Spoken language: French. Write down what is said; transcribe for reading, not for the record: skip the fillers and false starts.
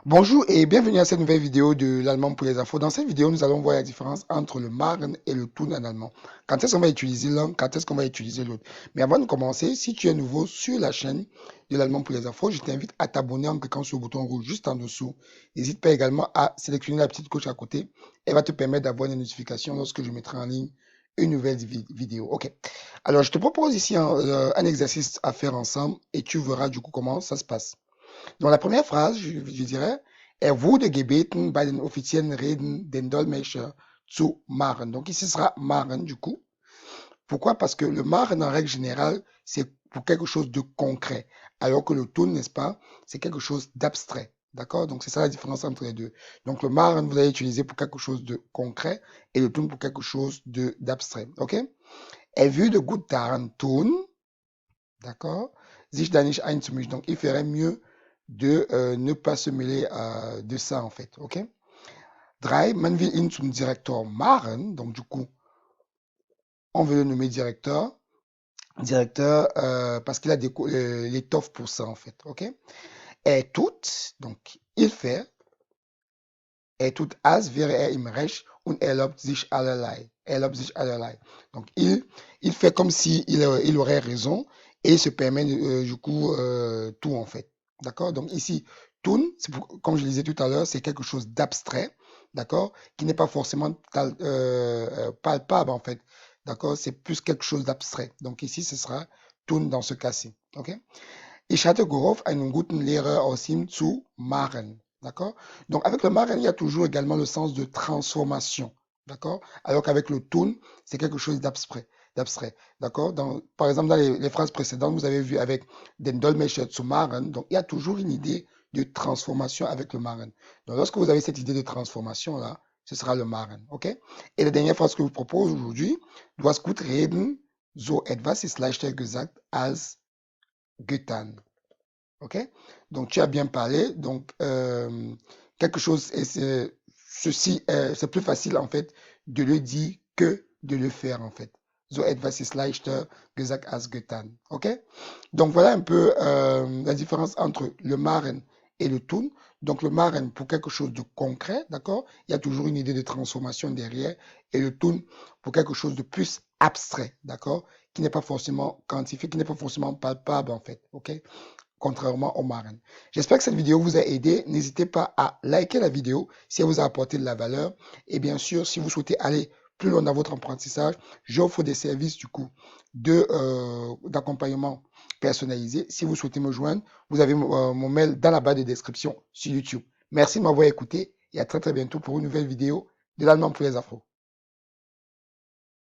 Bonjour et bienvenue à cette nouvelle vidéo de l'allemand pour les infos. Dans cette vidéo, nous allons voir la différence entre le Machen et le Tun en allemand. Quand est-ce qu'on va utiliser l'un, quand est-ce qu'on va utiliser l'autre. Mais avant de commencer, si tu es nouveau sur la chaîne de l'allemand pour les infos, je t'invite à t'abonner en cliquant sur le bouton rouge juste en dessous. N'hésite pas également à sélectionner la petite cloche à côté. Elle va te permettre d'avoir des notifications lorsque je mettrai en ligne une nouvelle vidéo. Ok. Alors, je te propose ici un exercice à faire ensemble et tu verras du coup comment ça se passe. Dans la première phrase, je dirais, wurde gebeten, bei den offiziellen Reden den Dolmetscher zu machen. Donc ici, ce sera machen du coup. Pourquoi? Parce que le machen, en règle générale, c'est pour quelque chose de concret. Alors que le tun, n'est-ce pas, c'est quelque chose d'abstrait. D'accord? Donc c'est ça la différence entre les deux. Donc le machen, vous allez utiliser pour quelque chose de concret et le tun pour quelque chose de d'abstrait. OK? Er würde gut daran tun, d'accord, sich da nicht einzumischen. Donc il ferait mieux de ne pas se mêler de ça en fait. OK? 3, man will ihn zum Direktor machen. Donc du coup, on veut le nommer directeur. Directeur parce qu'il a l'étoffe pour ça en fait. OK? Er tut, donc il fait. Er tut als wäre er im Recht und erlaubt sich allerlei. Erlaubt sich allerlei. Donc il fait comme si il aurait raison et il se permet du coup tout en fait. D'accord? Donc ici, tun, comme je le disais tout à l'heure, c'est quelque chose d'abstrait, d'accord? Qui n'est pas forcément palpable en fait. D'accord? C'est plus quelque chose d'abstrait. Donc ici, ce sera tun dans ce cas-ci. OK? Ich hatte gehofft, einen guten Lehrer aus ihm zu machen. D'accord? Donc, avec le machen, il y a toujours également le sens de transformation. D'accord? Alors qu'avec le tun, c'est quelque chose d'abstrait. D'accord? Par exemple, dans les phrases précédentes, vous avez vu avec den Dolmetscher zu machen. Donc, il y a toujours une idée de transformation avec le machen. Donc, lorsque vous avez cette idée de transformation-là, ce sera le machen. OK? Et la dernière phrase que je vous propose aujourd'hui, du hast gut reden, so etwas ist leichter gesagt als getan. OK? Donc, tu as bien parlé. Donc, quelque chose, ceci, c'est plus facile en fait de le dire que de le faire en fait. So etwas ist leichter gesagt als getan. OK? Donc, voilà un peu la différence entre le machen et le tun. Donc, le machen pour quelque chose de concret, d'accord? Il y a toujours une idée de transformation derrière. Et le tun pour quelque chose de plus abstrait, d'accord? Qui n'est pas forcément quantifié, qui n'est pas forcément palpable en fait. OK? Contrairement au marraine. J'espère que cette vidéo vous a aidé. N'hésitez pas à liker la vidéo si elle vous a apporté de la valeur. Et bien sûr, si vous souhaitez aller plus loin dans votre apprentissage, j'offre des services du coup d'accompagnement personnalisé. Si vous souhaitez me joindre, vous avez mon mail dans la barre de description sur YouTube. Merci de m'avoir écouté et à très bientôt pour une nouvelle vidéo de l'allemand pour les afros.